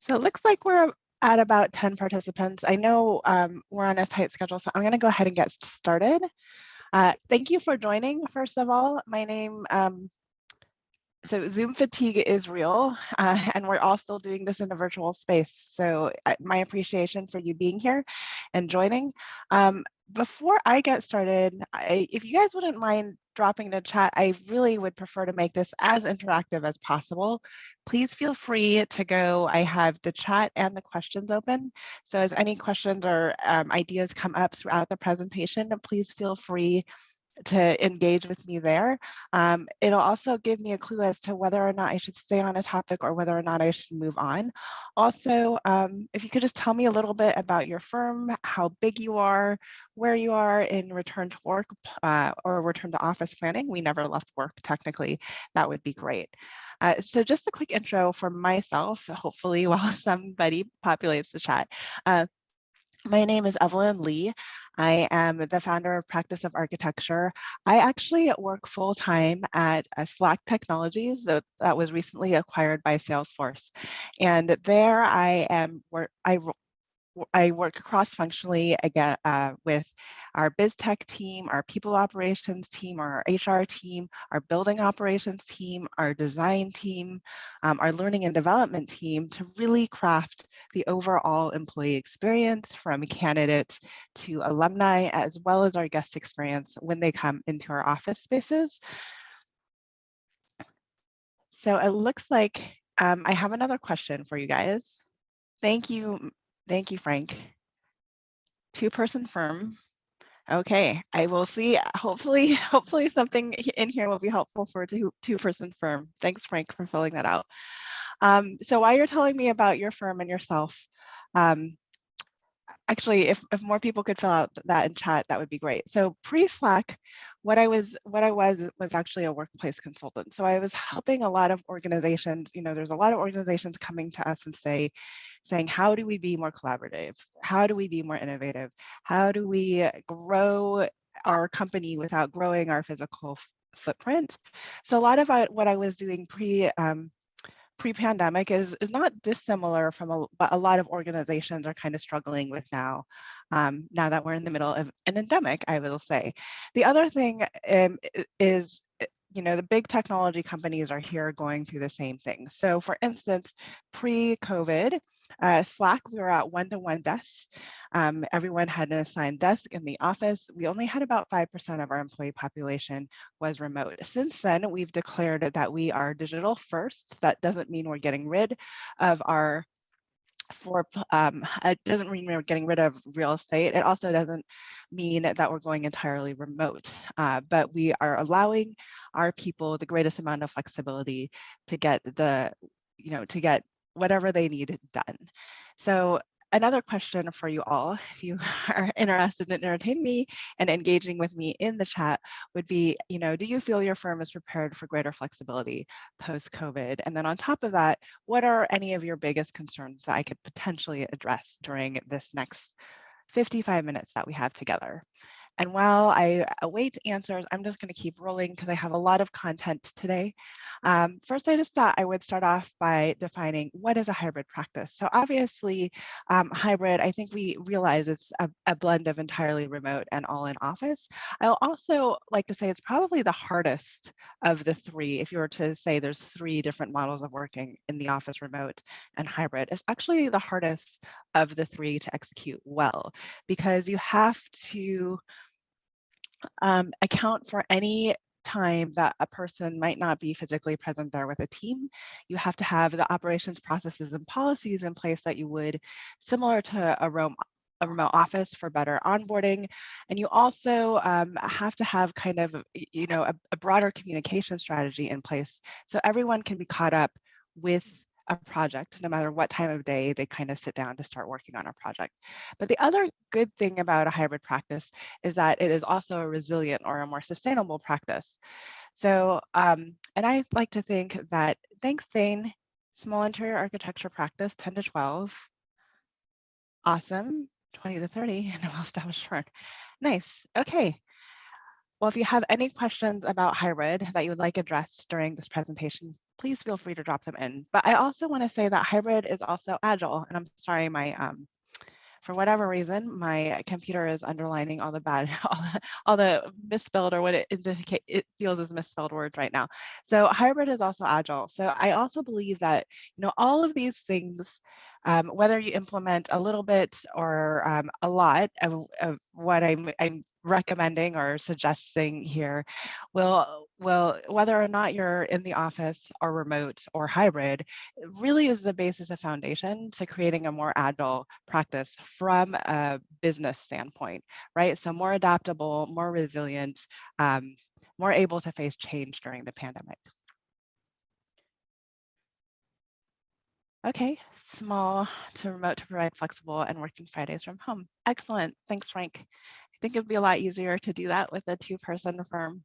So it looks like we're at about 10 participants. I know we're on a tight schedule, so I'm going to go ahead and get started. Thank you for joining, first of all. My name, so Zoom fatigue is real, and we're all still doing this in a virtual space. So my appreciation for you being here and joining. Before I get started, if you guys wouldn't mind dropping the chat, I really would prefer to make this as interactive as possible. Please feel free to go. I have the chat and the questions open. So as any questions or ideas come up throughout the presentation, please feel free to engage with me there. It'll also give me a clue as to whether or not I should stay on a topic or whether or not I should move on. Also, if you could just tell me a little bit about your firm, how big you are, where you are in return to work or return to office planning. We never left work technically. That would be great. So just a quick intro for myself, hopefully while somebody populates the chat. My name is Evelyn Lee. I am the founder of Practice of Architecture. I actually work full-time at Slack Technologies that was recently acquired by Salesforce. And there I work cross-functionally again with our biz tech team, our people operations team, our HR team, our building operations team, our design team, our learning and development team to really craft the overall employee experience from candidates to alumni, as well as our guest experience when they come into our office spaces. So it looks like I have another question for you guys. Thank you, Frank. Two-person firm. Okay, I will see. Hopefully something in here will be helpful for a two-person firm. Thanks, Frank, for filling that out. So while you're telling me about your firm and yourself, actually, if more people could fill out that in chat, that would be great. So pre-Slack, what I was actually a workplace consultant. So I was helping a lot of organizations. You know, there's a lot of organizations coming to us and saying, how do we be more collaborative? How do we be more innovative? How do we grow our company without growing our physical footprint? So a lot of what I was doing pre-pandemic is not dissimilar from a lot of organizations are kind of struggling with now, now that we're in the middle of an endemic, I will say. The other thing is, you know, the big technology companies are here going through the same thing. So for instance, pre-COVID, Slack, we were at one-to-one desks. Everyone had an assigned desk in the office. We only had about 5% of our employee population was remote. Since then, we've declared that we are digital first. That doesn't mean we're getting rid of our it doesn't mean we're getting rid of real estate. It also doesn't mean that we're going entirely remote, but we are allowing our people the greatest amount of flexibility to get to get whatever they need done. So another question for you all, if you are interested in entertaining me and engaging with me in the chat, would be, you know, do you feel your firm is prepared for greater flexibility post-COVID? And then on top of that, what are any of your biggest concerns that I could potentially address during this next 55 minutes that we have together? And while I await answers, I'm just going to keep rolling because I have a lot of content today. First, I just thought I would start off by defining what is a hybrid practice. So obviously, hybrid, I think we realize it's a blend of entirely remote and all in office. I'll also like to say it's probably the hardest of the three. If you were to say there's three different models of working in the office, remote and hybrid, it's actually the hardest of the three to execute well, because you have to account for any time that a person might not be physically present there with a team. You have to have the operations processes and policies in place that you would similar to a remote office for better onboarding. And you also have to have kind of, you know, a broader communication strategy in place so everyone can be caught up with a project, no matter what time of day they kind of sit down to start working on a project. But the other good thing about a hybrid practice is that it is also a resilient or a more sustainable practice. So, and I like to think that, thanks, Zane, small interior architecture practice, 10 to 12. Awesome, 20 to 30, and a well-established firm. Nice, okay. Well, if you have any questions about hybrid that you would like addressed during this presentation, please feel free to drop them in. But I also want to say that hybrid is also agile. And I'm sorry, for whatever reason, my computer is underlining all the bad, all the misspelled or what it feels as misspelled words right now. So hybrid is also agile. So I also believe that, all of these things, whether you implement a little bit or a lot of what I'm recommending or suggesting here, will whether or not you're in the office or remote or hybrid, it really is the basis of foundation to creating a more agile practice from a business standpoint, right? So more adaptable, more resilient, more able to face change during the pandemic. Okay, small to remote to provide flexible and working Fridays from home. Excellent. Thanks, Frank. I think it'd be a lot easier to do that with a two-person firm.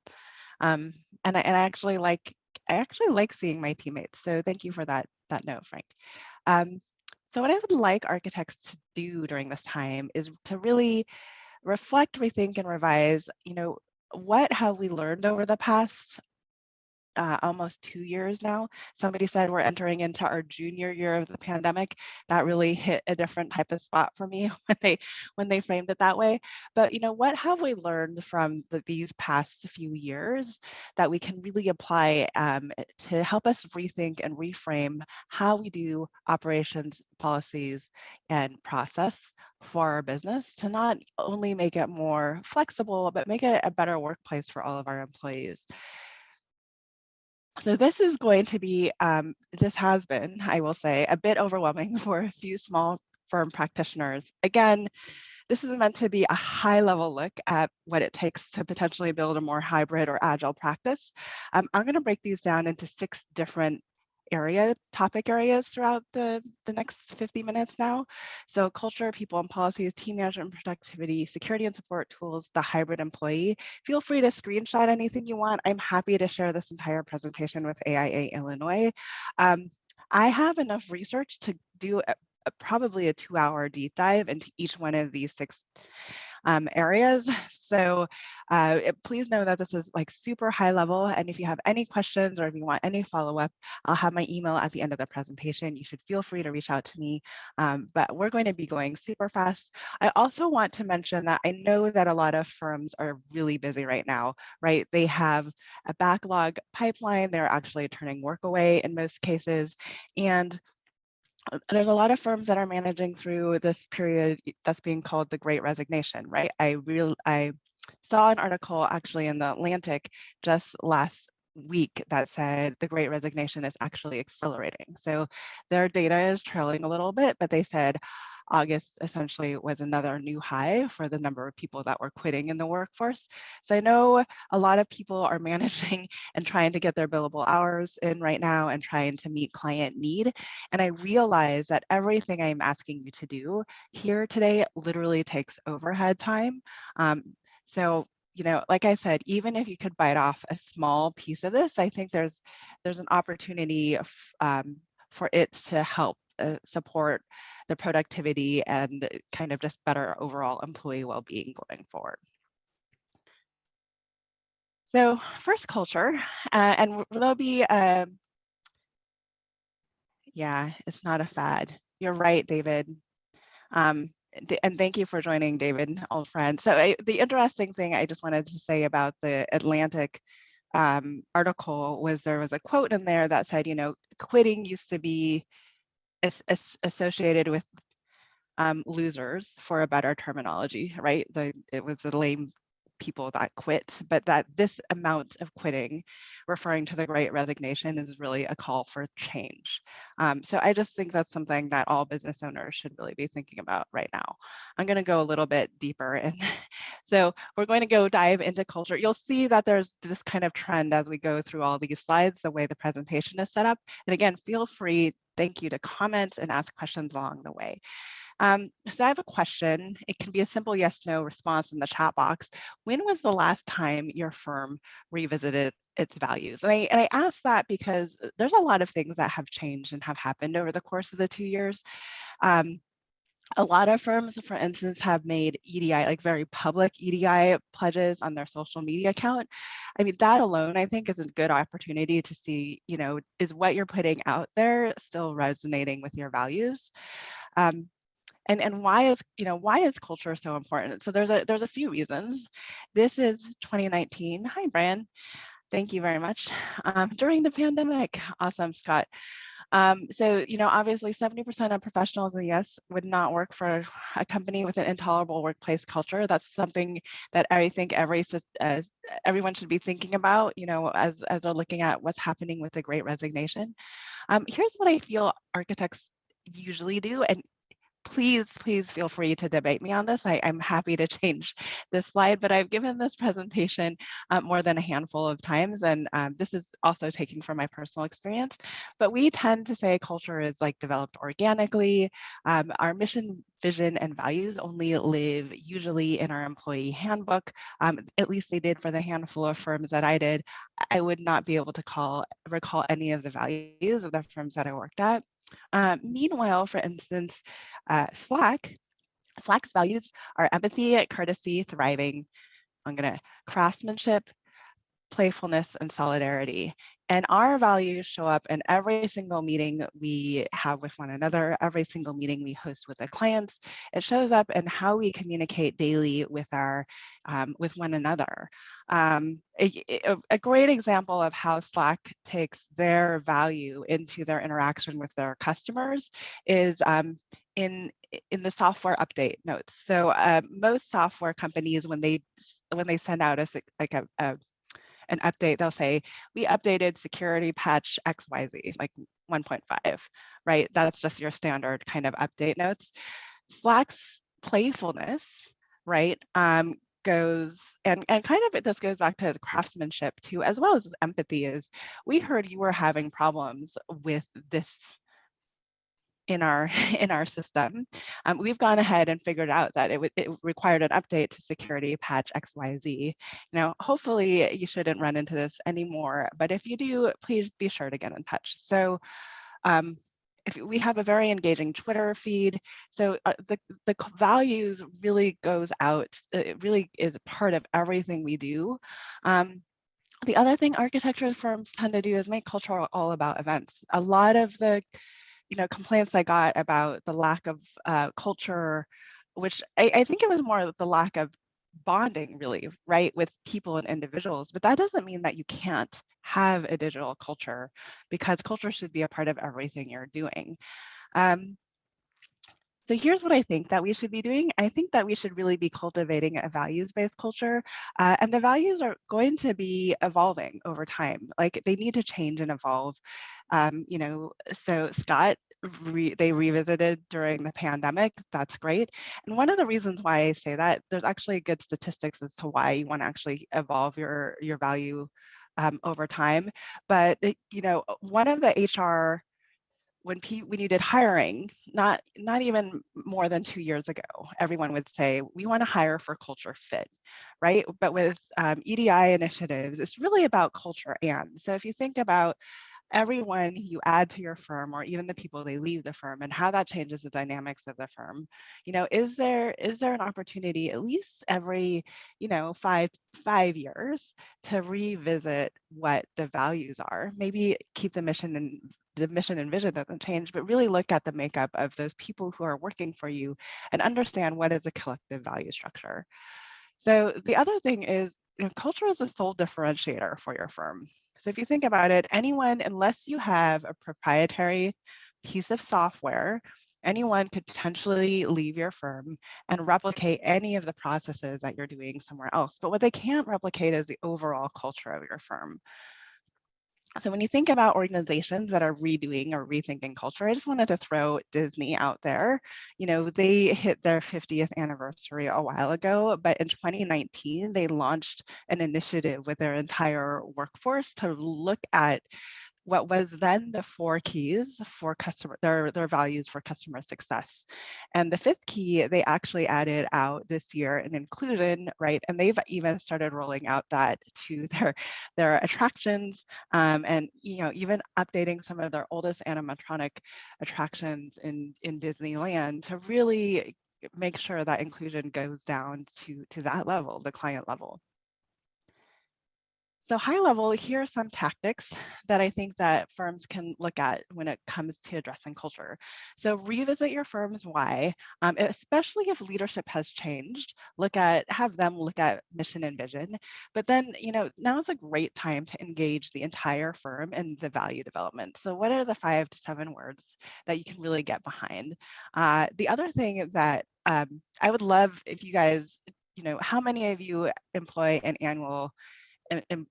And I actually like seeing my teammates. So thank you for that note, Frank. So what I would like architects to do during this time is to really reflect, rethink, and revise, what have we learned over the past almost 2 years now. Somebody said we're entering into our junior year of the pandemic. That really hit a different type of spot for me when they framed it that way. But what have we learned from these past few years that we can really apply to help us rethink and reframe how we do operations, policies, and process for our business to not only make it more flexible, but make it a better workplace for all of our employees. So this is going to be, this has been, I will say, a bit overwhelming for a few small firm practitioners. Again, this is meant to be a high-level look at what it takes to potentially build a more hybrid or agile practice. I'm going to break these down into 6 different topic areas throughout the next 50 minutes now. So culture, people and policies, team management and productivity, security and support tools, the hybrid employee. Feel free to screenshot anything you want. I'm happy to share this entire presentation with AIA Illinois. I have enough research to do probably a 2-hour deep dive into each one of these 6 areas. So please know that this is like super high level. And if you have any questions or if you want any follow-up, I'll have my email at the end of the presentation. You should feel free to reach out to me, but we're going to be going super fast. I also want to mention that I know that a lot of firms are really busy right now, right? They have a backlog pipeline. They're actually turning work away in most cases. And there's a lot of firms that are managing through this period that's being called the Great Resignation, right? I saw an article actually in the Atlantic just last week that said the Great Resignation is actually accelerating. So their data is trailing a little bit, but they said August essentially was another new high for the number of people that were quitting in the workforce. So I know a lot of people are managing and trying to get their billable hours in right now and trying to meet client need. And I realize that everything I'm asking you to do here today literally takes overhead time. So, like I said, even if you could bite off a small piece of this, I think there's an opportunity for it to help support the productivity and kind of just better overall employee well-being going forward. So first, culture, and there'll be, yeah, it's not a fad. You're right, David. And thank you for joining, David, old friend. So the interesting thing I just wanted to say about the Atlantic article was there was a quote in there that said, quitting used to be associated with losers, for a better terminology, right? It was the lame people that quit, but that this amount of quitting, referring to the Great Resignation, is really a call for change. So I just think that's something that all business owners should really be thinking about right now. I'm going to go a little bit deeper, and so we're going to go dive into culture. You'll see that there's this kind of trend as we go through all these slides, the way the presentation is set up. And again, feel free, thank you, to comment and ask questions along the way. So I have a question. It can be a simple yes, no response in the chat box. When was the last time your firm revisited its values? And I ask that because there's a lot of things that have changed and have happened over the course of the 2 years. A lot of firms, for instance, have made EDI, like very public EDI pledges on their social media account. I mean, that alone, I think, is a good opportunity to see, is what you're putting out there still resonating with your values? Um, and why is culture so important? So there's a few reasons. This is 2019. Hi, Brian. Thank you very much. During the pandemic. Awesome, Scott. Obviously 70% of professionals in the US would not work for a company with an intolerable workplace culture. That's something that I think everyone should be thinking about, as they're looking at what's happening with the Great Resignation. Here's what I feel architects usually do, and please feel free to debate me on this. I'm happy to change this slide, but I've given this presentation more than a handful of times, and this is also taken from my personal experience. But we tend to say culture is like developed organically. Our mission, vision, and values only live usually in our employee handbook. At least they did for the handful of firms that I did. I would not be able to recall any of the values of the firms that I worked at. Meanwhile, for instance, Slack's values are empathy, courtesy, thriving. I'm gonna craftsmanship, playfulness, and solidarity. And our values show up in every single meeting we have with one another, every single meeting we host with the clients. It shows up in how we communicate daily with with one another. A great example of how Slack takes their value into their interaction with their customers is in the software update notes. So most software companies, when they send out an update, they'll say, we updated security patch XYZ, like 1.5, right? That's just your standard kind of update notes. Slack's playfulness, right, goes, and kind of this goes back to the craftsmanship too, as well as empathy, is we heard you were having problems with this in our in our system. We've gone ahead and figured out that it required an update to security patch XYZ. Hopefully you shouldn't run into this anymore, but if you do, please be sure to get in touch. So if we have a very engaging Twitter feed, so the values really goes out. It really is part of everything we do. The other thing architecture firms tend to do is make culture all about events. A lot of the complaints I got about the lack of culture, which I think it was more the lack of bonding really, right, with people and individuals. But that doesn't mean that you can't have a digital culture, because culture should be a part of everything you're doing. So here's what I think that we should be doing. I think that we should really be cultivating a values-based culture, and the values are going to be evolving over time. Like, they need to change and evolve. So Scott, they revisited during the pandemic. That's great. And one of the reasons why I say that, there's actually good statistics as to why you want to actually evolve your value over time. But one of the HR, when you did hiring, not even more than 2 years ago, everyone would say, we want to hire for culture fit, right? But with EDI initiatives, it's really about culture. And so if you think about everyone you add to your firm, or even the people they leave the firm, and how that changes the dynamics of the firm, is there an opportunity at least every 5 years to revisit what the values are? Maybe keep the mission and vision doesn't change, but really look at the makeup of those people who are working for you and understand what is a collective value structure. So the other thing is, culture is a sole differentiator for your firm. So if you think about it, unless you have a proprietary piece of software, anyone could potentially leave your firm and replicate any of the processes that you're doing somewhere else. But what they can't replicate is the overall culture of your firm. So when you think about organizations that are redoing or rethinking culture, I just wanted to throw Disney out there. They hit their 50th anniversary a while ago, but in 2019, they launched an initiative with their entire workforce to look at what was then the 4 keys for their values for customer success. And the 5th key, they actually added out this year in inclusion, right? And they've even started rolling out that to their attractions, and even updating some of their oldest animatronic attractions in Disneyland to really make sure that inclusion goes down to that level, the client level. So high level, here are some tactics that I think that firms can look at when it comes to addressing culture. So revisit your firm's why, especially if leadership has changed. Have them look at mission and vision. But then, now is a great time to engage the entire firm in the value development. So what are the 5 to 7 words that you can really get behind? The other thing that I would love if you guys, how many of you employ an annual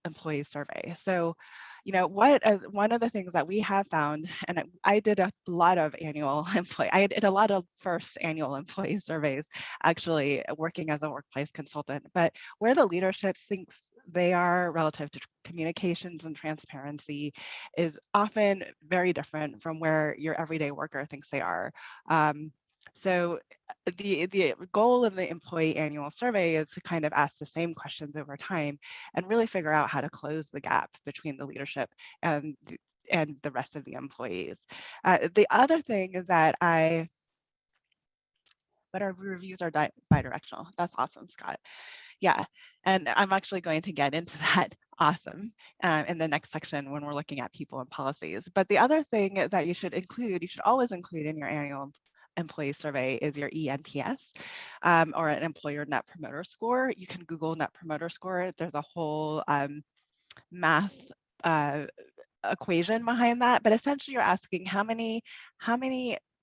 employee survey? So, one of the things that we have found, and I did a lot of I did a lot of first annual employee surveys, actually working as a workplace consultant, but where the leadership thinks they are relative to communications and transparency is often very different from where your everyday worker thinks they are. So the goal of the employee annual survey is to kind of ask the same questions over time and really figure out how to close the gap between the leadership and the rest of the employees. The other thing is that but our reviews are bi-directional. That's awesome, Scott. Yeah, and I'm actually going to get into that awesome in the next section when we're looking at people and policies. But the other thing that you should always include in your annual employee survey is your ENPS, or an employer net promoter score. You can Google net promoter score. There's a whole math equation behind that, but essentially you're asking how many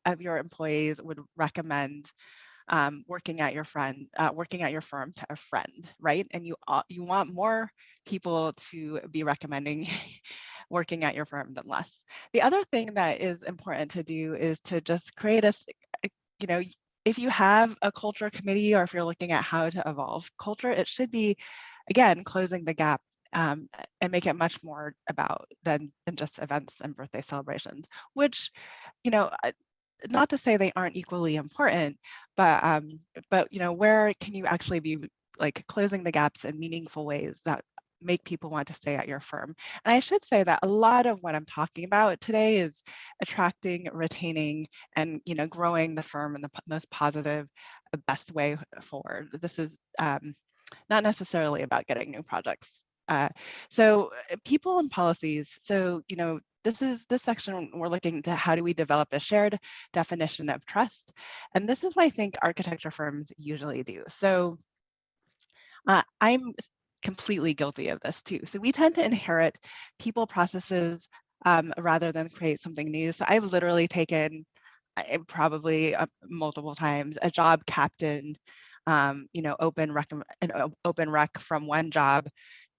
of your employees would recommend working at your firm to a friend, right? And you want more people to be recommending working at your firm than less. The other thing that is important to do is to just create if you have a culture committee, or if you're looking at how to evolve culture, it should be, again, closing the gap, and make it much more about than just events and birthday celebrations, which, not to say they aren't equally important, but where can you actually be like closing the gaps in meaningful ways that make people want to stay at your firm? And I should say that a lot of what I'm talking about today is attracting, retaining, and growing the firm in the most positive, best way forward. This is not necessarily about getting new projects. So people and policies. So, this section, we're looking to how do we develop a shared definition of trust? And this is what I think architecture firms usually do. So I'm completely guilty of this too. So we tend to inherit people, processes, rather than create something new. So I've literally taken probably multiple times a job captain, open rec from one job,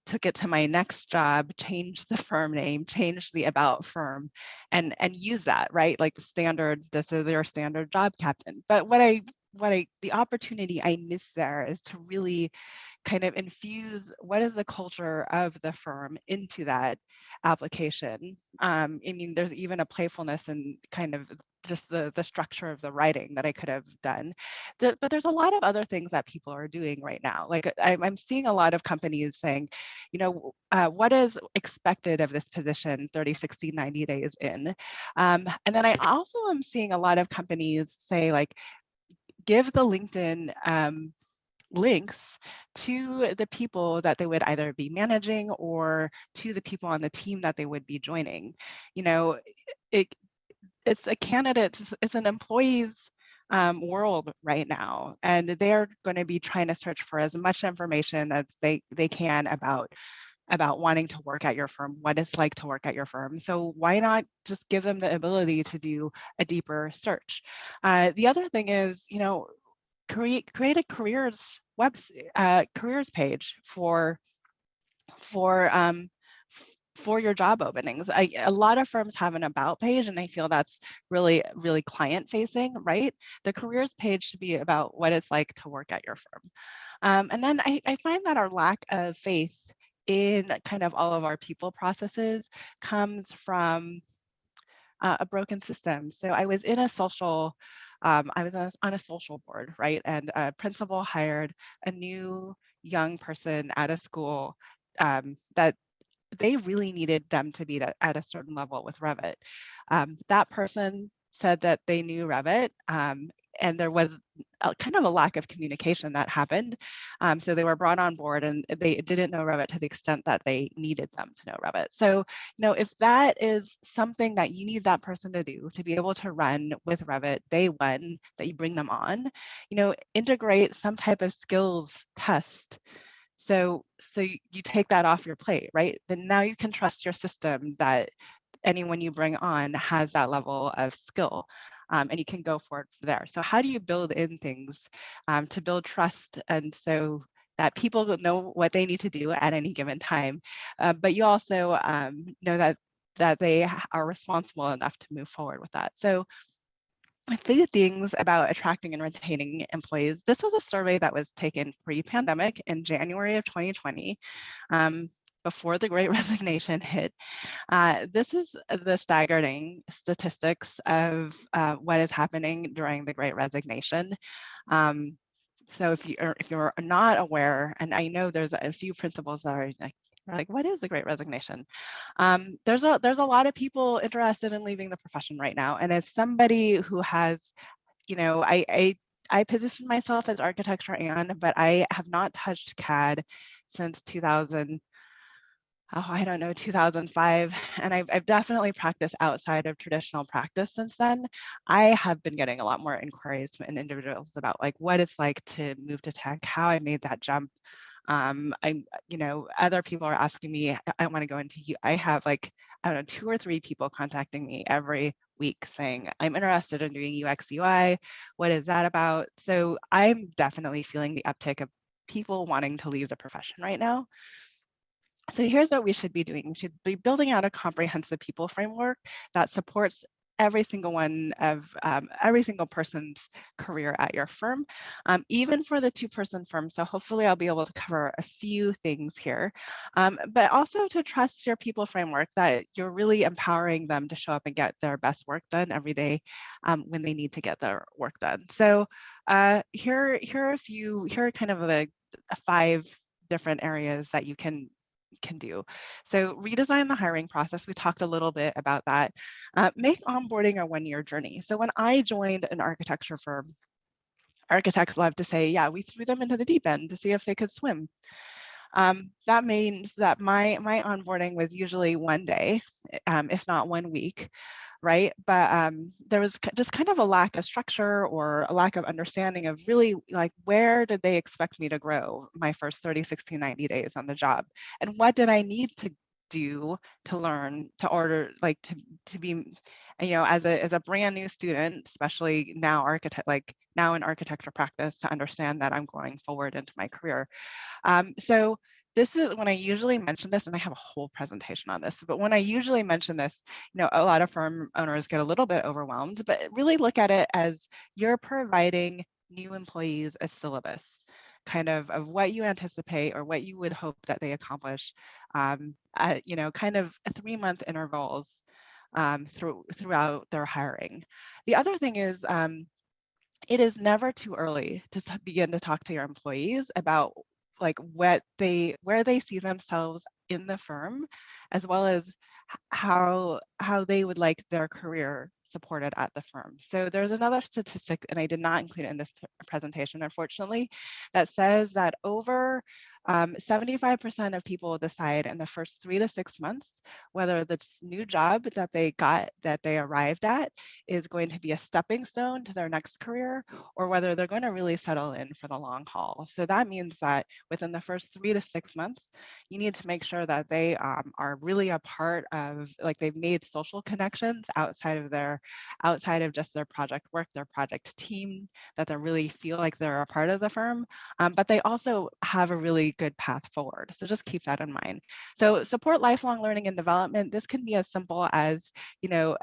took it to my next job, changed the firm name, changed the about firm, and use that, right? Like this is your standard job captain. But the opportunity I miss there is to really kind of infuse what is the culture of the firm into that application. I mean, there's even a playfulness in kind of just the structure of the writing that I could have done. But there's a lot of other things that people are doing right now. Like I'm seeing a lot of companies saying, what is expected of this position 30, 60, 90 days in? And then I also am seeing a lot of companies say, like, give the LinkedIn links to the people that they would either be managing or to the people on the team that they would be joining. It's a candidate, it's an employee's world right now, and they're going to be trying to search for as much information as they can about wanting to work at your firm, what it's like to work at your firm. So why not just give them the ability to do a deeper search? The other thing is, create a careers careers page for your job openings. A lot of firms have an about page, and I feel that's really, really client facing, right? The careers page should be about what it's like to work at your firm. And then I find that our lack of faith in kind of all of our people processes comes from a broken system. So I was in a social, I was on a social board, right? And a principal hired a new young person at a school that they really needed them to be at a certain level with Revit. That person said that they knew Revit, and there was kind of a lack of communication that happened. So they were brought on board and they didn't know Revit to the extent that they needed them to know Revit. So, if that is something that you need that person to do to be able to run with Revit day one that you bring them on, integrate some type of skills test. So you take that off your plate, right? Then now you can trust your system that anyone you bring on has that level of skill, and you can go forward from there. So how do you build in things to build trust, and so that people know what they need to do at any given time, but you also know that they are responsible enough to move forward with that. So a few things about attracting and retaining employees. This was a survey that was taken pre-pandemic in January of 2020, before the Great Resignation hit. This is the staggering statistics of what is happening during the Great Resignation. So if you're not aware, and I know there's a few principals that are like, what is the Great Resignation? There's a lot of people interested in leaving the profession right now, and as somebody who has, I position myself as architecture but I have not touched CAD since 2000. Oh, I don't know, 2005. And I've definitely practiced outside of traditional practice since then. I have been getting a lot more inquiries from individuals about like what it's like to move to tech, how I made that jump. Other people are asking me, I want to go into, I have like, I don't know, 2 or 3 people contacting me every week saying, I'm interested in doing UX UI. What is that about? So I'm definitely feeling the uptick of people wanting to leave the profession right now. So here's what we should be doing. We should be building out a comprehensive people framework that supports every single every single person's career at your firm, even for the 2-person firm. So hopefully I'll be able to cover a few things here, but also to trust your people framework, that you're really empowering them to show up and get their best work done every day when they need to get their work done. So here are kind of the 5 different areas that you can do. So redesign the hiring process. We talked a little bit about that. Make onboarding a one-year journey. So when I joined an architecture firm, architects love to say, yeah, we threw them into the deep end to see if they could swim. That means that my onboarding was usually one day, if not 1 week, right? But there was just kind of a lack of structure or a lack of understanding of really like, where did they expect me to grow my first 30, 60, 90 days on the job? And what did I need to do to learn to be, as a brand new student, especially now now in architecture practice, to understand that I'm going forward into my career. So this is when I usually mention this, and I have a whole presentation on this, but when I usually mention this, a lot of firm owners get a little bit overwhelmed, but really look at it as you're providing new employees a syllabus kind of what you anticipate or what you would hope that they accomplish at, kind of 3-month intervals throughout their hiring. The other thing is, it is never too early to begin to talk to your employees about like where they see themselves in the firm, as well as how they would like their career supported at the firm. So there's another statistic, and I did not include it in this presentation, unfortunately, that says that over 75% of people decide in the first 3 to 6 months whether the new job that they arrived at is going to be a stepping stone to their next career, or whether they're going to really settle in for the long haul. So that means that within the first 3 to 6 months, you need to make sure that they are really a part of, like, they've made social connections outside of just their project work, their project team, that they really feel like they're a part of the firm, but they also have a really good path forward. So just keep that in mind. So support lifelong learning and development. This can be as simple as,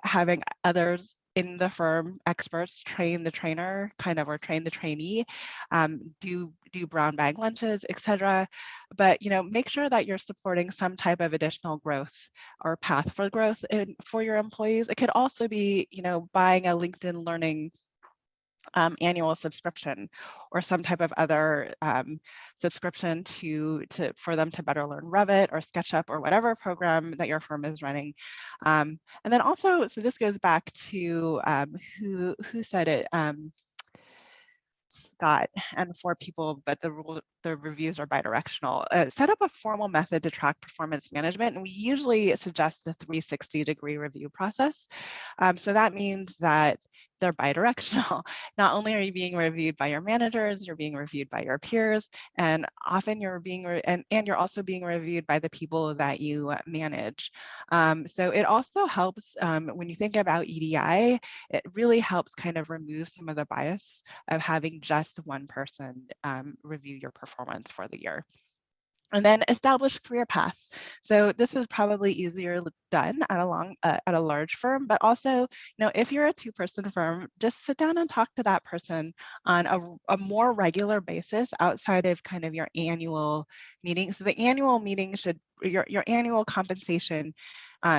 having others in the firm experts train the trainer, kind of, or train the trainee, do brown bag lunches, etc. But make sure that you're supporting some type of additional growth or path for growth for your employees. It could also be, buying a LinkedIn Learning annual subscription or some type of other subscription for them to better learn Revit or SketchUp or whatever program that your firm is running. And then also, so this goes back to who said it, Scott, and 4 people, but the reviews are bidirectional. Set up a formal method to track performance management, and we usually suggest the 360-degree review process. So that means that they're bidirectional. Not only are you being reviewed by your managers, you're being reviewed by your peers, and often you're being and you're also being reviewed by the people that you manage. So it also helps when you think about EDI, it really helps kind of remove some of the bias of having just one person review your performance for the year. And then establish career paths. So this is probably easier done at a large firm, but also, if you're a 2-person firm, just sit down and talk to that person on a more regular basis outside of kind of your annual meeting. So the annual meeting should, your annual compensation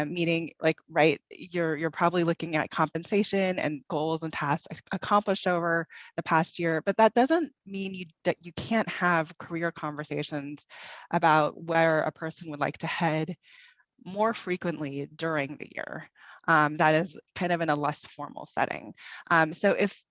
meeting, like, right, you're probably looking at compensation and goals and tasks accomplished over the past year, but that doesn't mean that you can't have career conversations about where a person would like to head more frequently during the year. That is kind of in a less formal setting. So if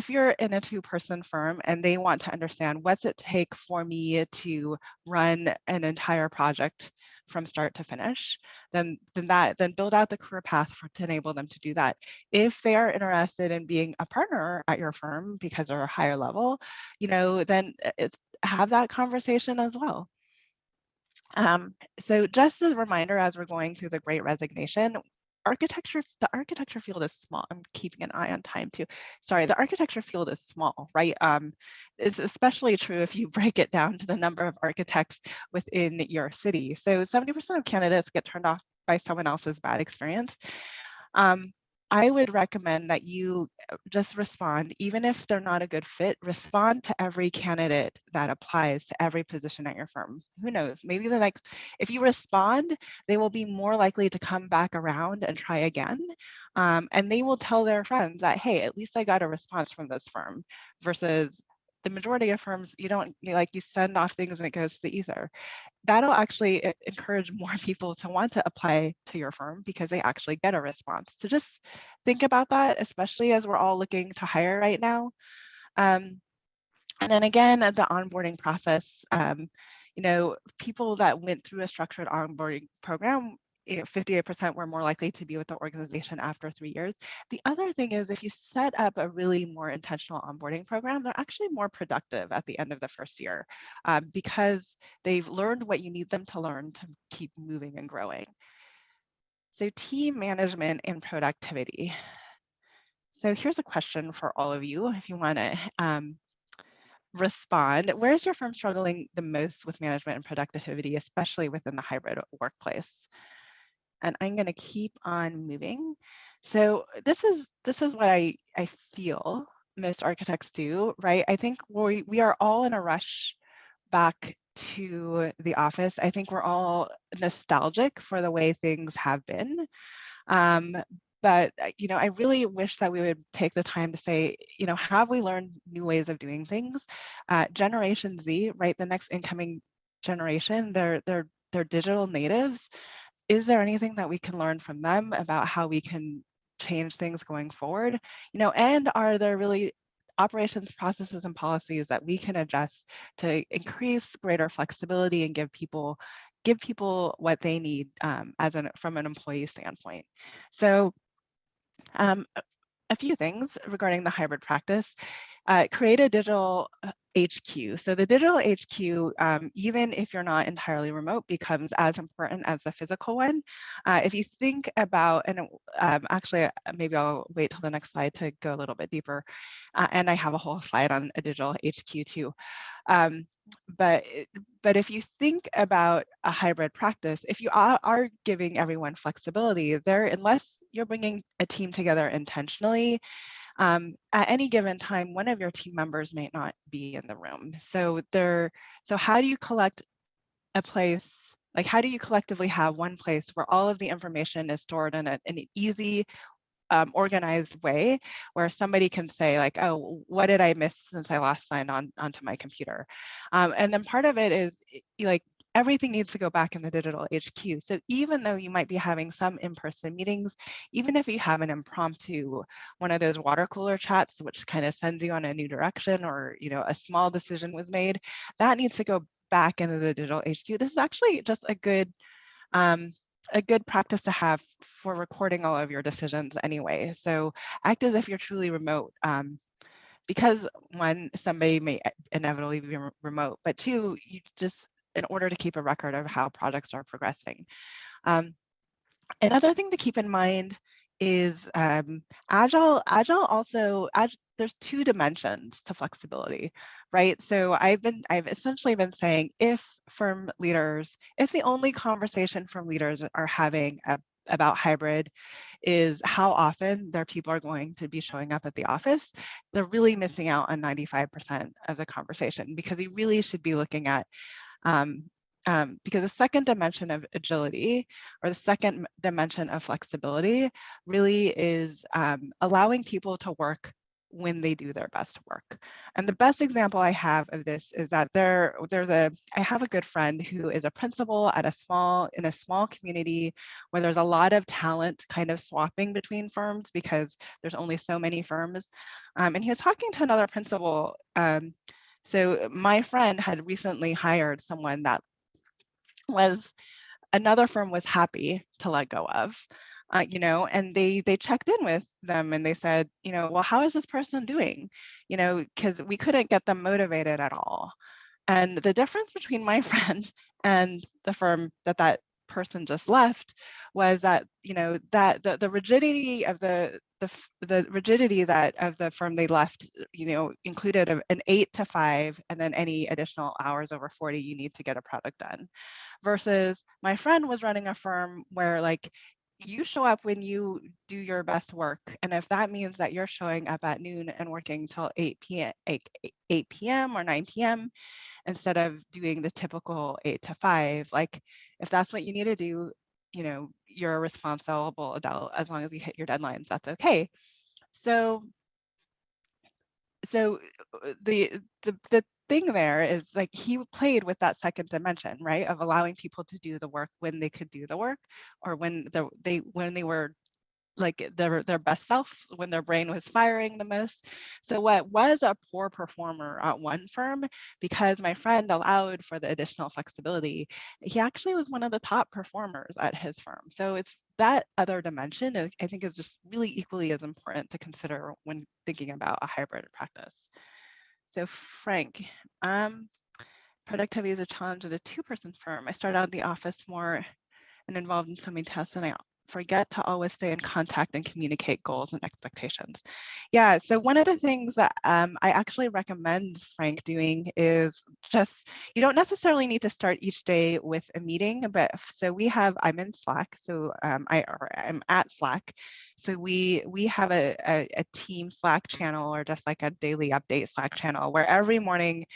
you're in a 2-person firm and they want to understand what's it take for me to run an entire project from start to finish, then build out the career path to enable them to do that. If they are interested in being a partner at your firm because they're a higher level, then it's have that conversation as well. So just as a reminder, as we're going through the Great Resignation, the architecture field is small. I'm keeping an eye on time too. Sorry, the architecture field is small, right? It's especially true if you break it down to the number of architects within your city. So 70% of candidates get turned off by someone else's bad experience. I would recommend that you just respond, even if they're not a good fit, respond to every candidate that applies to every position at your firm. Who knows, maybe if you respond, they will be more likely to come back around and try again. And they will tell their friends that, hey, at least I got a response from this firm, versus the majority of firms, you send off things and it goes to the ether. That'll actually encourage more people to want to apply to your firm because they actually get a response. So just think about that, especially as we're all looking to hire right now. And then again, at the onboarding process, people that went through a structured onboarding program, 58% were more likely to be with the organization after 3 years. The other thing is, if you set up a really more intentional onboarding program, they're actually more productive at the end of the first year because they've learned what you need them to learn to keep moving and growing. So team management and productivity. So here's a question for all of you, if you want to respond. Where is your firm struggling the most with management and productivity, especially within the hybrid workplace? And I'm going to keep on moving. So this is what I feel most architects do, right? I think we are all in a rush back to the office. I think we're all nostalgic for the way things have been. But I really wish that we would take the time to say, have we learned new ways of doing things? Generation Z, right? The next incoming generation, they're digital natives. Is there anything that we can learn from them about how we can change things going forward? And are there really operations, processes, and policies that we can adjust to increase greater flexibility and give people what they need from an employee standpoint? So a few things regarding the hybrid practice. Create a digital HQ. So the digital HQ, even if you're not entirely remote, becomes as important as the physical one. If you think about, and actually, maybe I'll wait till the next slide to go a little bit deeper. And I have a whole slide on a digital HQ too. But if you think about a hybrid practice, if you are giving everyone flexibility there, unless you're bringing a team together intentionally, at any given time, one of your team members may not be in the room. So how do you collect a place, like how do you collectively have one place where all of the information is stored in an easy, organized way where somebody can say like, oh, what did I miss since I last signed onto my computer? And then part of it is like everything needs to go back in the digital HQ. So even though you might be having some in-person meetings, even if you have an impromptu, one of those water cooler chats, which kind of sends you on a new direction, or a small decision was made, that needs to go back into the digital HQ. This is actually just a good practice to have for recording all of your decisions anyway. So act as if you're truly remote, because one, somebody may inevitably be remote, but two, you just, in order to keep a record of how projects are progressing. Another thing to keep in mind is Agile also, there's two dimensions to flexibility, right? So I've essentially been saying, if the only conversation from leaders are having about hybrid is how often their people are going to be showing up at the office, they're really missing out on 95% of the conversation, because you really should be looking at because the second dimension of agility, or the second dimension of flexibility, really is allowing people to work when they do their best work. And the best example I have of this is that I have a good friend who is a principal at in a small community where there's a lot of talent kind of swapping between firms because there's only so many firms. And he was talking to another principal. So my friend had recently hired someone that another firm was happy to let go of, and they checked in with them and they said, well, how is this person doing? Because we couldn't get them motivated at all. And the difference between my friend and the firm that person just left was that, that the rigidity of the rigidity of the firm they left, included an 8 to 5, and then any additional hours over 40 you need to get a product done. Versus my friend was running a firm where, like, you show up when you do your best work. And if that means that you're showing up at noon and working till 8 p.m. or 9 p.m. instead of doing the typical 8 to 5, like, if that's what you need to do, you're a responsible adult. As long as you hit your deadlines, that's okay. So the thing there is, like, he played with that second dimension, right, of allowing people to do the work when they could do the work, or when they were like their best self, when their brain was firing the most. So what was a poor performer at one firm, because my friend allowed for the additional flexibility, he actually was one of the top performers at his firm. So it's that other dimension, I think, is just really equally as important to consider when thinking about a hybrid practice. So Frank, productivity is a challenge at a two-person firm. I started out in the office more and involved in so many tasks, and I forget to always stay in contact and communicate goals and expectations. Yeah, so one of the things that I actually recommend Frank doing is just, you don't necessarily need to start each day with a meeting, but so I'm in Slack, so I'm at Slack. So we have a team Slack channel, or just like a daily update Slack channel, where every morning,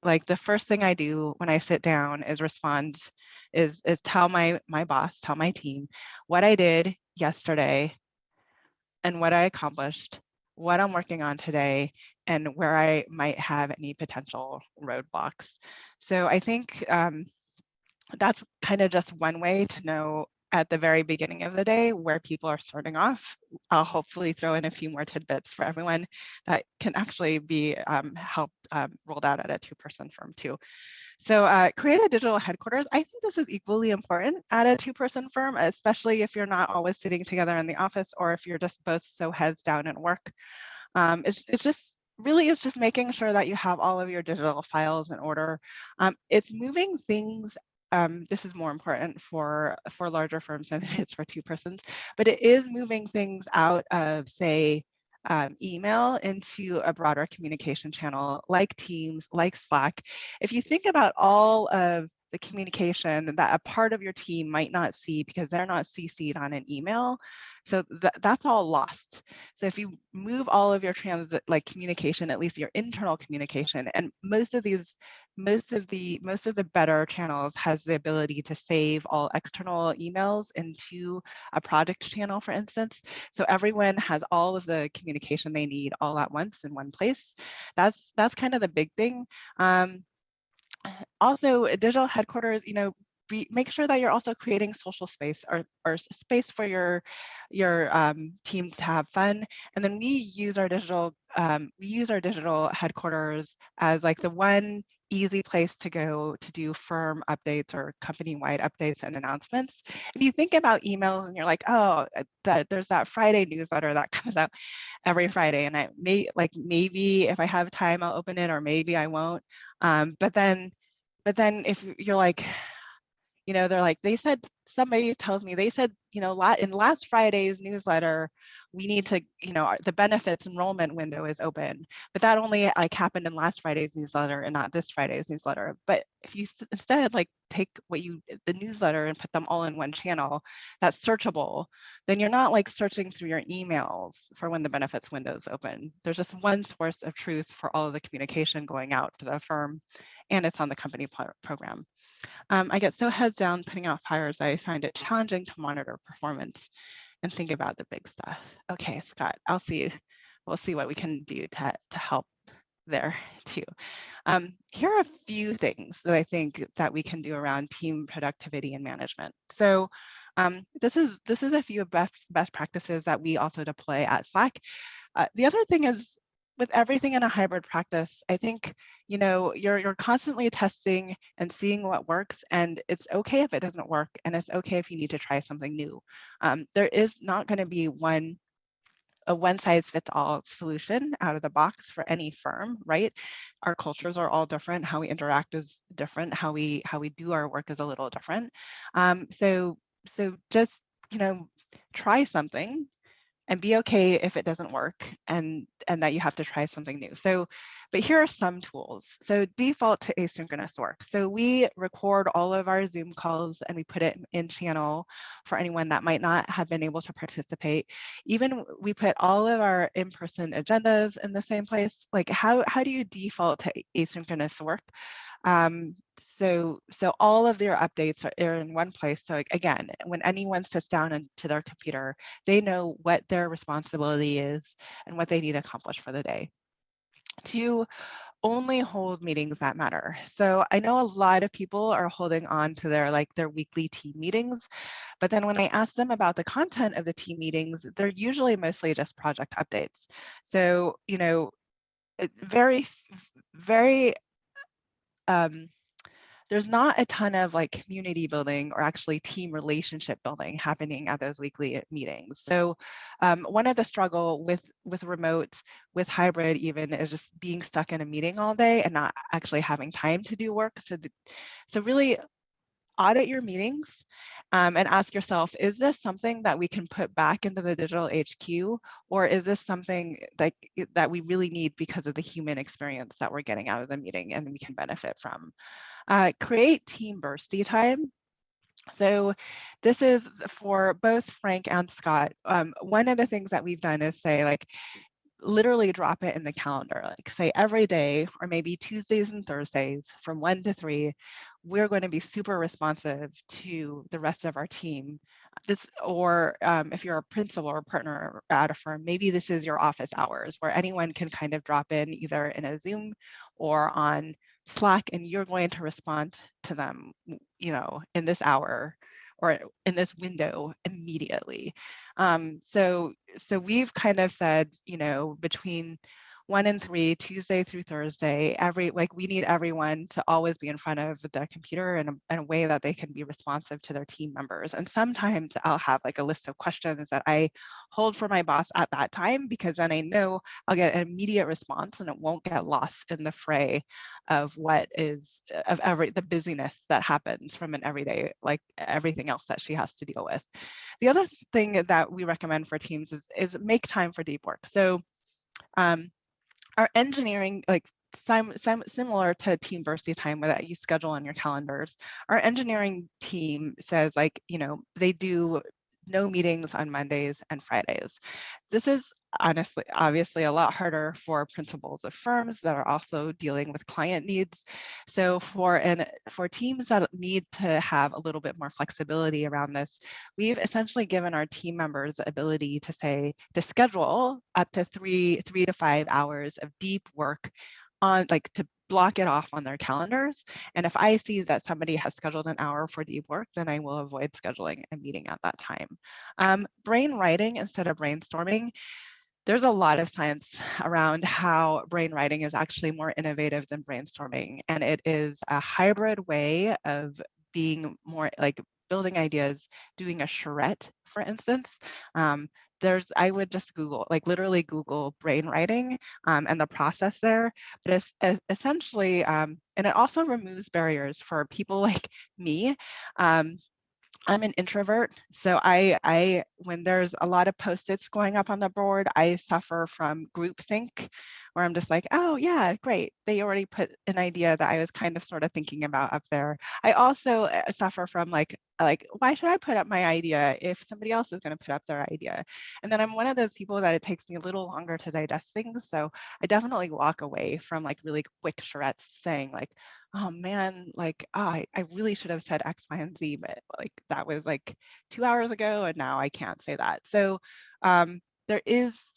like, the first thing I do when I sit down is tell my boss, tell my team what I did yesterday and what I accomplished, what I'm working on today, and where I might have any potential roadblocks. So I think that's kind of just one way to know at the very beginning of the day where people are starting off. I'll hopefully throw in a few more tidbits for everyone that can actually be rolled out at a two-person firm too. So create a digital headquarters. I think this is equally important at a two-person firm, especially if you're not always sitting together in the office, or if you're just both so heads down at work. It's just really is just making sure that you have all of your digital files in order. It's moving things. This is more important for larger firms than it is for two persons, but it is moving things out of, say, email into a broader communication channel like Teams, like Slack. If you think about all of the communication that a part of your team might not see because they're not CC'd on an email, so that's all lost. So if you move all of your like communication, at least your internal communication, and most of the better channels has the ability to save all external emails into a product channel, for instance. So everyone has all of the communication they need all at once in one place. That's kind of the big thing. Also, digital headquarters, make sure that you're also creating social space or space for your team to have fun. And then we use our digital headquarters as like the one easy place to go to do firm updates or company-wide updates and announcements. If you think about emails and you're like, oh, there's that Friday newsletter that comes out every Friday, and maybe if I have time, I'll open it, or maybe I won't. But then if you're like, they're like, somebody tells me they said, in last Friday's newsletter, we need to, the benefits enrollment window is open, but that only like happened in last Friday's newsletter and not this Friday's newsletter. But if you instead like take the newsletter and put them all in one channel that's searchable, then you're not like searching through your emails for when the benefits window is open. There's just one source of truth for all of the communication going out to the firm, and it's on the company program. I get so heads down putting out fires, I find it challenging to monitor performance and think about the big stuff. Okay, Scott, we'll see what we can do to help there too. Here are a few things that I think that we can do around team productivity and management. So this is a few best practices that we also deploy at Slack. The other thing is, with everything in a hybrid practice, I think, you're constantly testing and seeing what works, and it's okay if it doesn't work, and it's okay if you need to try something new. There is not going to be a one-size-fits-all solution out of the box for any firm, right? Our cultures are all different. How we interact is different. How we do our work is a little different. So just, try something and be okay if it doesn't work, and that you have to try something new. So, but here are some tools. So default to asynchronous work. So we record all of our Zoom calls and we put it in channel for anyone that might not have been able to participate. Even we put all of our in-person agendas in the same place. Like how do you default to asynchronous work? So all of their updates are in one place. So again, when anyone sits down into their computer, they know what their responsibility is and what they need to accomplish for the day. To only hold meetings that matter. So I know a lot of people are holding on to their weekly team meetings, but then when I ask them about the content of the team meetings, they're usually mostly just project updates. So, very, very, there's not a ton of like community building or actually team relationship building happening at those weekly meetings. So one of the struggle with remote, with hybrid even, is just being stuck in a meeting all day and not actually having time to do work. So really audit your meetings and ask yourself, is this something that we can put back into the digital HQ, or is this something that we really need because of the human experience that we're getting out of the meeting and we can benefit from? Create team bursty time. So this is for both Frank and Scott. One of the things that we've done is say, like, literally drop it in the calendar, like say every day, or maybe Tuesdays and Thursdays from 1 to 3, we're going to be super responsive to the rest of our team. Or if you're a principal or partner at a firm, maybe this is your office hours where anyone can kind of drop in either in a Zoom or on Slack, and you're going to respond to them, in this hour or in this window immediately. So we've kind of said, between 1 in 3, Tuesday through Thursday. We need everyone to always be in front of the computer in a way that they can be responsive to their team members. And sometimes I'll have like a list of questions that I hold for my boss at that time, because then I know I'll get an immediate response and it won't get lost in the fray of the busyness that happens from an everyday, like everything else that she has to deal with. The other thing that we recommend for teams is make time for deep work. So our engineering, like similar to Teamversity time that you schedule on your calendars, our engineering team says, like, they do no meetings on Mondays and Fridays. This is obviously a lot harder for principals of firms that are also dealing with client needs. So for teams that need to have a little bit more flexibility around this, we've essentially given our team members the ability to schedule up to 3 to 5 hours of deep work on, like, to block it off on their calendars. And if I see that somebody has scheduled an hour for deep work, then I will avoid scheduling a meeting at that time. Brain writing instead of brainstorming. There's a lot of science around how brain writing is actually more innovative than brainstorming. And it is a hybrid way of being more like building ideas, doing a charrette, for instance. I would just literally Google brain writing and the process there. But it's essentially, and it also removes barriers for people like me. I'm an introvert, so when there's a lot of Post-its going up on the board, I suffer from groupthink, where I'm just like, oh yeah, great. They already put an idea that I was kind of sort of thinking about up there. I also suffer from like why should I put up my idea if somebody else is going to put up their idea? And then I'm one of those people that it takes me a little longer to digest things, so I definitely walk away from like really quick charrettes saying like, oh man, like, I really should have said X, Y, and Z, but like that was like 2 hours ago and now I can't say that. So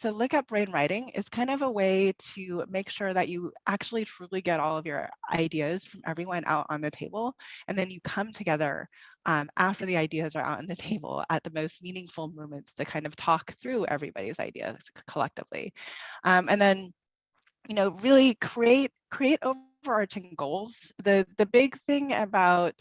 to look at brain writing is kind of a way to make sure that you actually truly get all of your ideas from everyone out on the table. And then you come together after the ideas are out on the table at the most meaningful moments to kind of talk through everybody's ideas collectively. And then really create overarching goals. The big thing about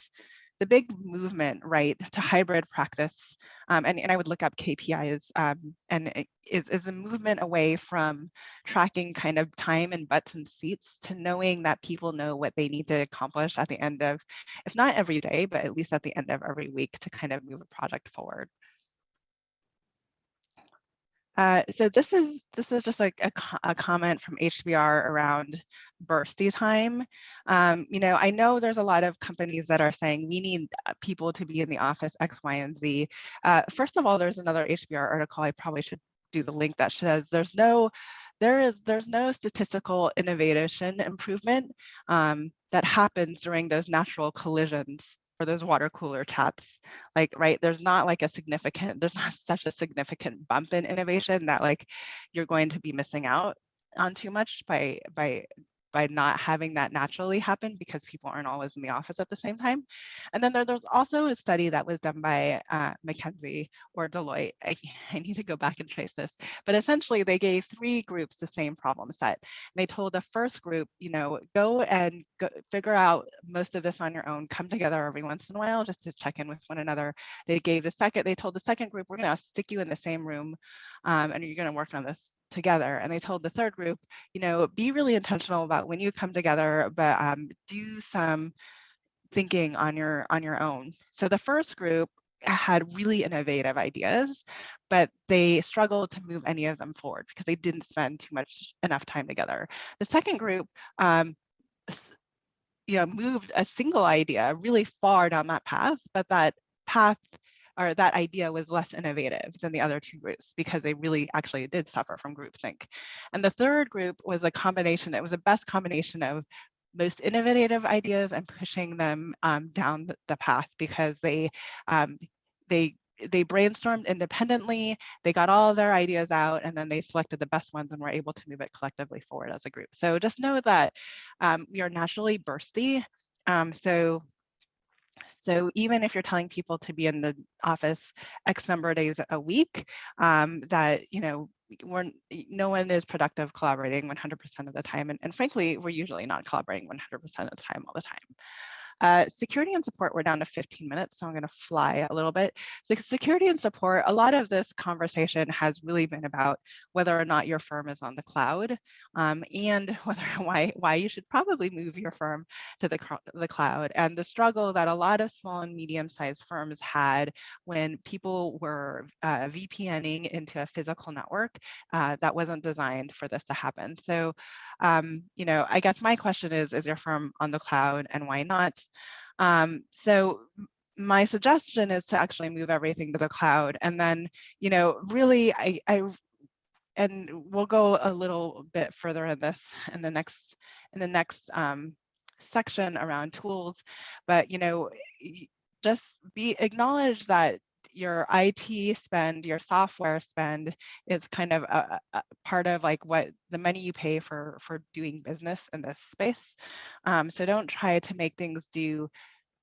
the big movement, right, to hybrid practice, and I would look up KPIs, and it is a movement away from tracking kind of time and butts and seats to knowing that people know what they need to accomplish at the end of, if not every day, but at least at the end of every week to kind of move a project forward. So this is just like a comment from HBR around bursty time. I know there's a lot of companies that are saying we need people to be in the office X, Y, and Z. First of all, there's another HBR article. I probably should do the link that says there's no statistical innovation improvement that happens during those natural collisions or those water cooler chats. Like, right, there's not such a significant bump in innovation that like you're going to be missing out on too much by not having that naturally happen because people aren't always in the office at the same time. And then there's also a study that was done by McKinsey or Deloitte. I need to go back and trace this, but essentially they gave 3 groups the same problem set. And they told the first group, go and figure out most of this on your own, come together every once in a while just to check in with one another. They told the second group, we're going to stick you in the same room and you're going to work on this together. And they told the third group, be really intentional about when you come together, but do some thinking on your own. So the first group had really innovative ideas, but they struggled to move any of them forward because they didn't spend enough time together. The second group moved a single idea really far down that path, but that path or that idea was less innovative than the other 2 groups because they really actually did suffer from groupthink. And the third group was a combination, it was the best combination of most innovative ideas and pushing them down the path because they brainstormed independently, they got all of their ideas out, and then they selected the best ones and were able to move it collectively forward as a group. So just know that we are naturally bursty. So So even if you're telling people to be in the office X number of days a week, that, no one is productive collaborating 100% of the time. And frankly, we're usually not collaborating 100% of the time all the time. Security and support, we're down to 15 minutes, so I'm going to fly a little bit. So security and support, a lot of this conversation has really been about whether or not your firm is on the cloud, and why you should probably move your firm to the cloud, and the struggle that a lot of small and medium-sized firms had when people were VPNing into a physical network that wasn't designed for this to happen. So I guess my question is your firm on the cloud, and why not? So my suggestion is to actually move everything to the cloud, and then, really, and we'll go a little bit further in this in the next section around tools, but just acknowledge that your IT spend, your software spend is kind of a part of like what the money you pay for doing business in this space. So don't try to make things do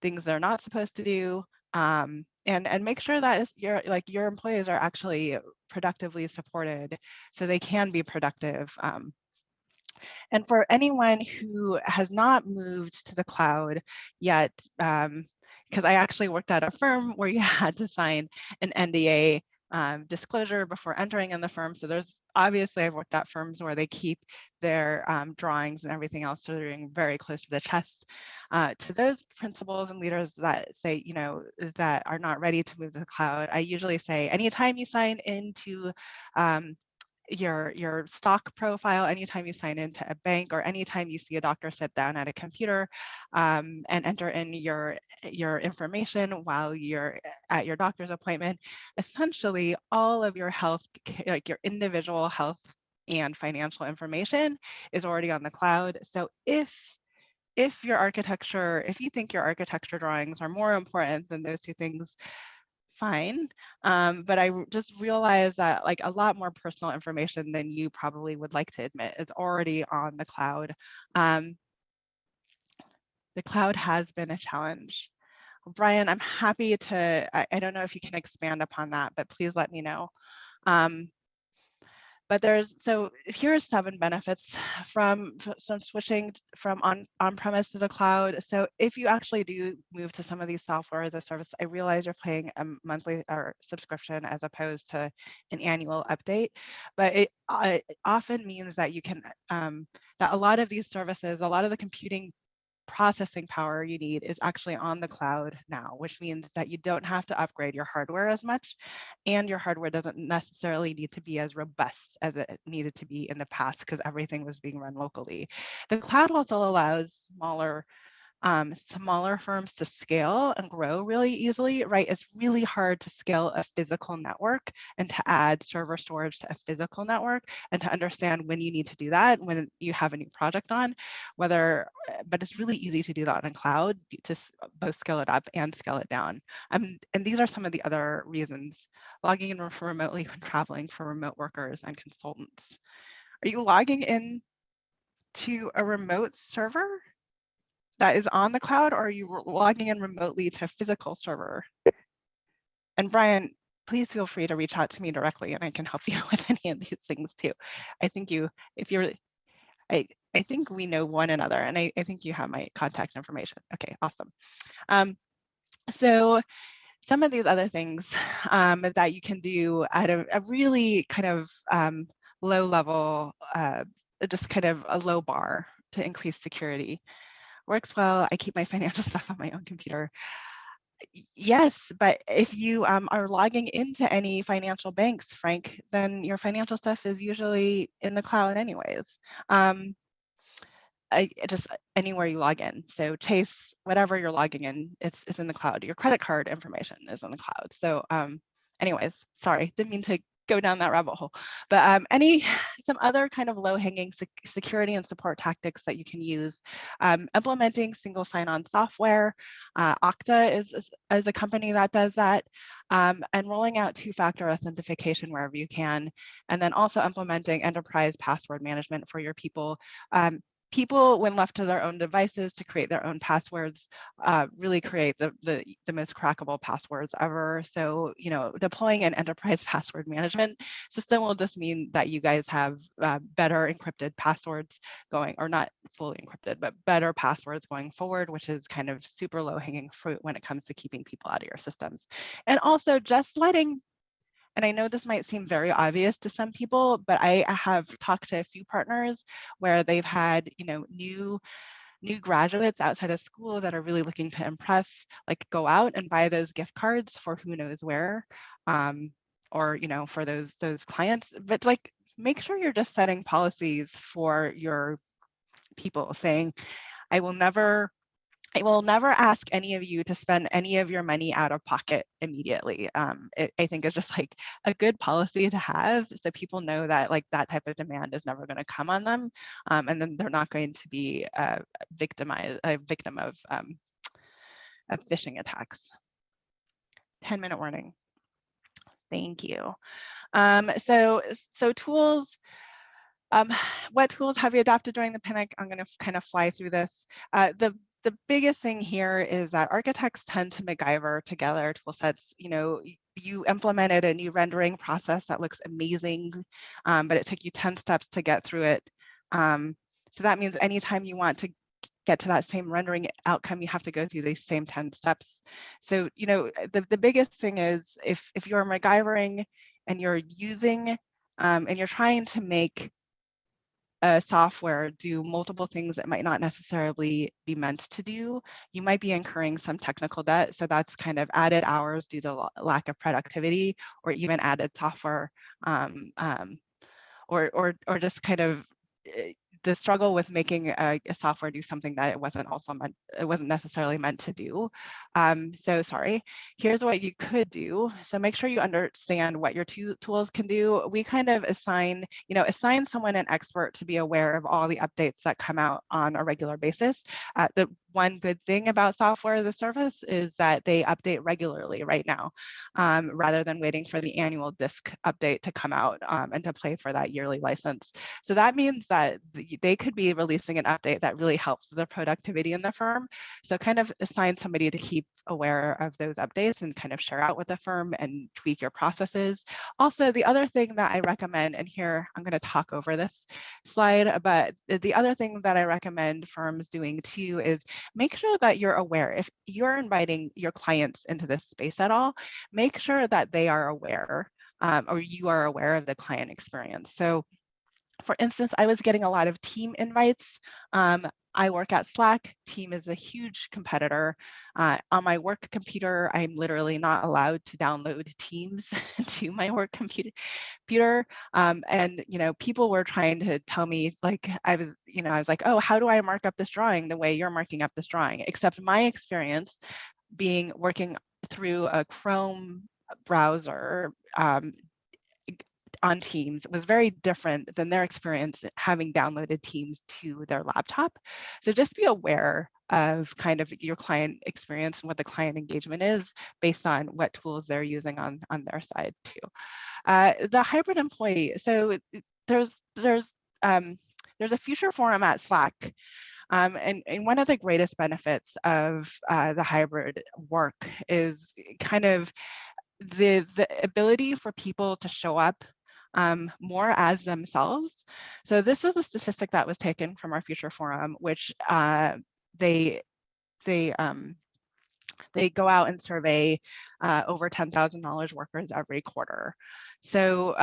things they're not supposed to do. And make sure that your employees are actually productively supported so they can be productive. And for anyone who has not moved to the cloud yet, because I actually worked at a firm where you had to sign an NDA disclosure before entering in the firm. So there's obviously, I've worked at firms where they keep their drawings and everything else, so they're doing very close to the chest. To those principals and leaders that say, that are not ready to move to the cloud, I usually say, anytime you sign into your stock profile, anytime you sign into a bank, or anytime you see a doctor sit down at a computer and enter in your information while you're at your doctor's appointment, essentially all of your health, like your individual health and financial information, is already on the cloud. So if your architecture, if you think your architecture drawings are more important than those two things, fine. But I just realized that like a lot more personal information than you probably would like to admit is already on the cloud. The cloud has been a challenge. Brian, I'm happy to, I don't know if you can expand upon that, but please let me know. But so here's 7 benefits from switching from on-premise to the cloud. So if you actually do move to some of these software as a service, I realize you're paying a monthly or subscription as opposed to an annual update, but it often means that you can, that a lot of these services, a lot of the computing processing power you need is actually on the cloud now, which means that you don't have to upgrade your hardware as much, and your hardware doesn't necessarily need to be as robust as it needed to be in the past because everything was being run locally. The cloud also allows smaller firms to scale and grow really easily, right? It's really hard to scale a physical network and to add server storage to a physical network, and to understand when you need to do that when you have a new project on, but it's really easy to do that on cloud, to both scale it up and scale it down. And these are some of the other reasons. Logging in remotely when traveling for remote workers and consultants. Are you logging in to a remote server that is on the cloud, or are you logging in remotely to a physical server? And Brian, please feel free to reach out to me directly, and I can help you with any of these things too. I think I think we know one another, and I think you have my contact information. Okay, awesome. So some of these other things that you can do at a really kind of low level, just kind of a low bar to increase security. Works well. I keep my financial stuff on my own computer. Yes, but if you are logging into any financial banks, Frank, then your financial stuff is usually in the cloud anyways. Just anywhere you log in. So Chase, whatever you're logging in, it's in the cloud. Your credit card information is in the cloud. So anyways, sorry, didn't mean to go down that rabbit hole. But some other kind of low-hanging security and support tactics that you can use. Implementing single sign-on software. Okta is a company that does that. And rolling out 2-factor authentication wherever you can. And then also implementing enterprise password management for your people. people, when left to their own devices to create their own passwords, really create the most crackable passwords ever. So, you know, deploying an enterprise password management system will just mean that you guys have better encrypted passwords going, or not fully encrypted, but better passwords going forward, which is kind of super low hanging fruit when it comes to keeping people out of your systems. And also just letting, and I know this might seem very obvious to some people, but I have talked to a few partners where they've had, you know, new graduates outside of school that are really looking to impress, like go out and buy those gift cards for who knows where, or, you know, for those clients. But like, make sure you're just setting policies for your people, saying, I will never ask any of you to spend any of your money out of pocket immediately. I think it's just like a good policy to have, so people know that like that type of demand is never going to come on them, and then they're not going to be a victim of phishing attacks. 10-minute warning. Thank you. So tools. What tools have you adopted during the pandemic? I'm going to kind of fly through this. The biggest thing here is that architects tend to MacGyver together tool sets. You know, you implemented a new rendering process that looks amazing, but it took you 10 steps to get through it. So that means anytime you want to get to that same rendering outcome, you have to go through these same 10 steps. So, you know, the biggest thing is if you're MacGyvering and you're using and you're trying to make a software do multiple things that might not necessarily be meant to do, you might be incurring some technical debt. So that's kind of added hours due to lack of productivity, or even added software, or just kind of the struggle with making a software do something that it wasn't necessarily meant to do. So sorry, here's what you could do. So make sure you understand what your tools can do. We kind of assign someone an expert to be aware of all the updates that come out on a regular basis. The one good thing about software as a service is that they update regularly right now, rather than waiting for the annual disk update to come out and to pay for that yearly license. So that means that they could be releasing an update that really helps the productivity in the firm. So kind of assign somebody to keep aware of those updates and kind of share out with the firm and tweak your processes. Also, the other thing that I recommend, and here I'm going to talk over this slide, but the other thing that I recommend firms doing too is make sure that you're aware. If you're inviting your clients into this space at all, make sure that they are aware, or you are aware of the client experience. So for instance, I was getting a lot of team invites. I work at Slack. Team is a huge competitor. On my work computer, I'm literally not allowed to download Teams to my work computer. And you know, people were trying to tell me, like, I was like, oh, how do I mark up this drawing the way you're marking up this drawing? Except my experience working through a Chrome browser, on Teams was very different than their experience having downloaded Teams to their laptop. So just be aware of kind of your client experience and what the client engagement is based on what tools they're using on their side too. The hybrid employee. So there's a future forum at Slack. And one of the greatest benefits of the hybrid work is kind of the ability for people to show up more as themselves. So this was a statistic that was taken from our future forum, which they go out and survey over 10,000 knowledge workers every quarter. So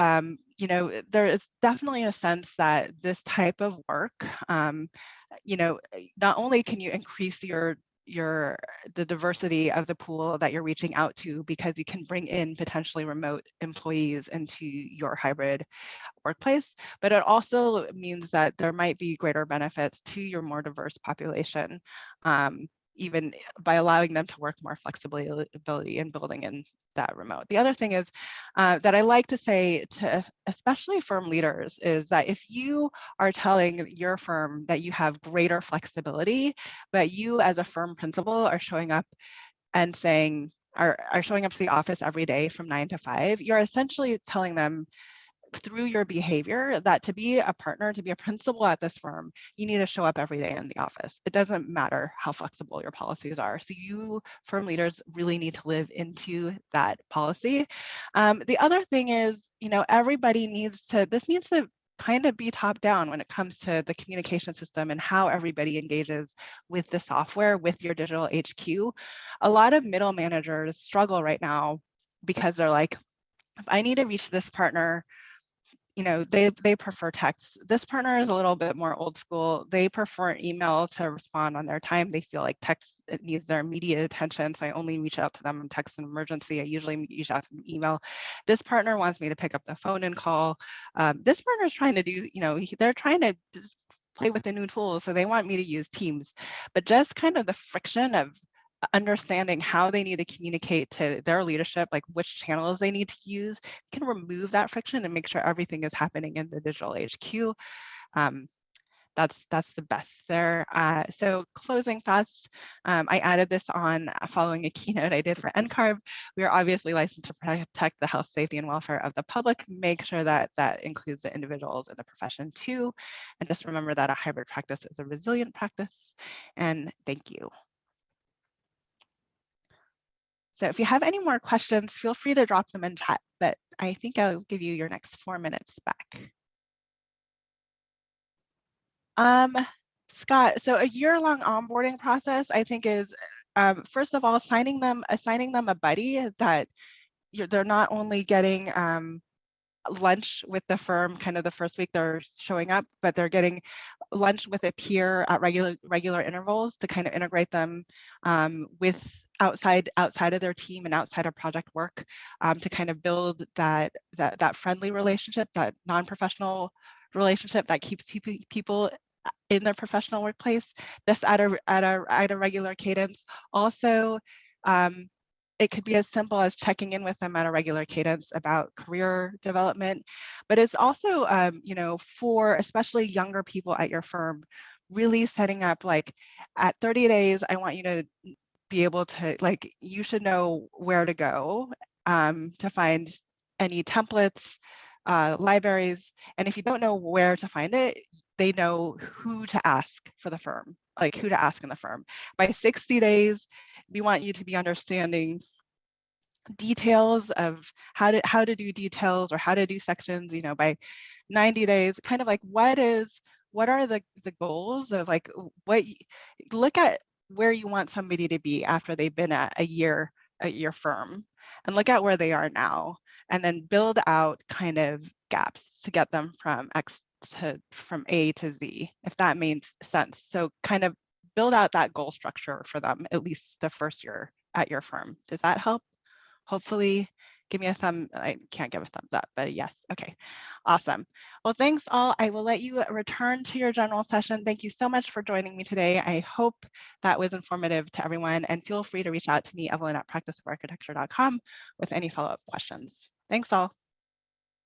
you know, there is definitely a sense that this type of work, you know, not only can you increase the diversity of the pool that you're reaching out to, because you can bring in potentially remote employees into your hybrid workplace, but it also means that there might be greater benefits to your more diverse population, even by allowing them to work more flexibility and building in that remote. The other thing is that I like to say to especially firm leaders is that if you are telling your firm that you have greater flexibility, but you as a firm principal are showing up and saying, are showing up to the office every day from 9 to 5, you're essentially telling them through your behavior that to be a partner, to be a principal at this firm, you need to show up every day in the office. It doesn't matter how flexible your policies are. So you firm leaders really need to live into that policy. The other thing is, everybody needs to, this needs to kind of be top down when it comes to the communication system and how everybody engages with the software, with your digital HQ. A lot of middle managers struggle right now because they're like, if I need to reach this partner, they prefer text. This partner is a little bit more old school. They prefer email to respond on their time. They feel like text, it needs their immediate attention. So I only reach out to them in text and emergency. I usually reach out to them email. This partner wants me to pick up the phone and call. This partner is trying to do, they're trying to just play with the new tools. So they want me to use Teams, but just kind of the friction of understanding how they need to communicate to their leadership, like which channels they need to use, can remove that friction and make sure everything is happening in the digital HQ. That's the best there. So closing thoughts, I added this on following a keynote I did for NCARB. We are obviously licensed to protect the health, safety, and welfare of the public. Make sure that that includes the individuals in the profession too. And just remember that a hybrid practice is a resilient practice. And thank you. So if you have any more questions, feel free to drop them in chat, but I think I'll give you your next 4 minutes back. Scott, so a year-long onboarding process, I think is, first of all, assigning them a buddy that they're not only getting lunch with the firm kind of the first week they're showing up, but they're getting lunch with a peer at regular intervals to kind of integrate them with outside of their team and outside of project work, to kind of build that friendly relationship, that non-professional relationship that keeps people in their professional workplace, just at a regular cadence. Also, it could be as simple as checking in with them at a regular cadence about career development, but it's also, for especially younger people at your firm, really setting up like at 30 days, I want you to be able to, like, you should know where to go to find any templates, libraries, and if you don't know where to find it, they know who to ask for the firm, like who to ask in the firm. By 60 days, we want you to be understanding details of how to do details or how to do sections, by 90 days, kind of like what are the goals of like look at where you want somebody to be after they've been at a year at your firm, and look at where they are now, and then build out kind of gaps to get them from from A to Z, if that makes sense. So kind of build out that goal structure for them, at least the first year at your firm. Does that help? Hopefully, give me a thumb. I can't give a thumbs up, but yes. Okay, awesome. Well, thanks all. I will let you return to your general session. Thank you so much for joining me today. I hope that was informative to everyone, and feel free to reach out to me, Evelyn at practiceofarchitecture.com, with any follow-up questions. Thanks all.